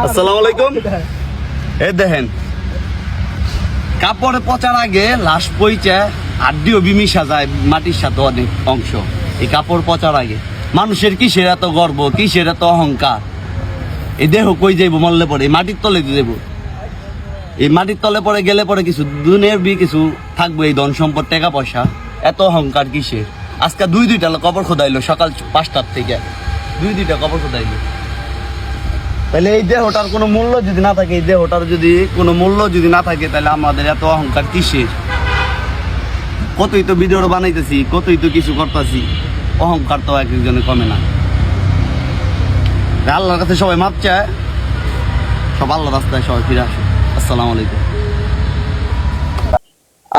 আসসালামু আলাইকুম। এই দেখেন, কাপড়ে পচার আগে লাশ পইচা আড্ডিও বিমিশা যায় মাটির সাথে অনেক অংশ। এই কাপড় পচার আগে মানুষের কিসের এত গর্ব, কিসের এত অহংকার? এই দেহ কই যাইব মরলে পরে? এই মাটির তলে যাইব। এই মাটির তলে পরে গেলে পরে কিছু দুনিয়ার কিছু থাকবে, এই ধন সম্পদ টাকা পয়সা। এত অহংকার কিসের? আজকে দুইটা কবর খোদাইলো সকাল 5টার থেকে, দুইটা কবর খোদাইলো। তাহলে এই দেহটার কোনো মূল্য যদি না থাকে, এই দেহটার যদি কোনো মূল্য যদি না থাকে, তাহলে আমাদের এত অহংকার কিসের? কতই তো ভিডিও বানাইতেছি, কতই তো কিছু করতেছি, অহংকার তো এক একজনে কমে না। আল্লাহর কাছে সবাই মাপ চায়, সব আল্লাহ রাস্তায় সবাই ফিরে আসে। আসসালামু আলাইকুম।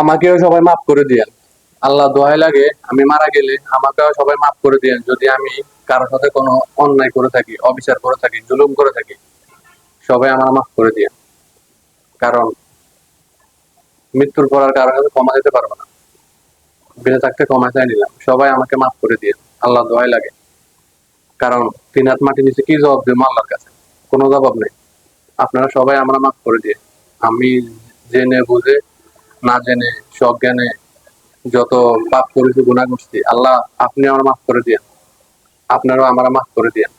আমাকেও সবাই মাফ করে দিয়েন। আল্লাহ দোহাই লাগে, আমি মারা গেলে আমাকেও সবাই মাফ করে দিয়েন যদি আমি কারোর সাথে কোনো অন্যায় করে থাকি, অবিচার করে থাকি, জুলুম করে থাকি। সবাই আমার মাফ করে দিয়েন, কারণ মৃত্যুর পর আর কারোর কাছে ক্ষমা দিতে পারবো না। বেঁচে থাকতে ক্ষমা চাই নিলাম, সবাই আমাকে মাফ করে দিয়েন। আল্লাহ দোহাই লাগে, কারণ 3 হাত মাটি নিচে কি জবাব দেবো আল্লাহর কাছে? কোনো জবাব নেই। আপনারা সবাই আমরা মাফ করে দিয়ে, আমি জেনে বুঝে না জেনে সজ্ঞানে যত পাপ করেছি, গুনাহ করছি, আল্লাহ আপনি আমার মাফ করে দিয়েন, আপনারাও আমরা মাফ করে দিয়েন।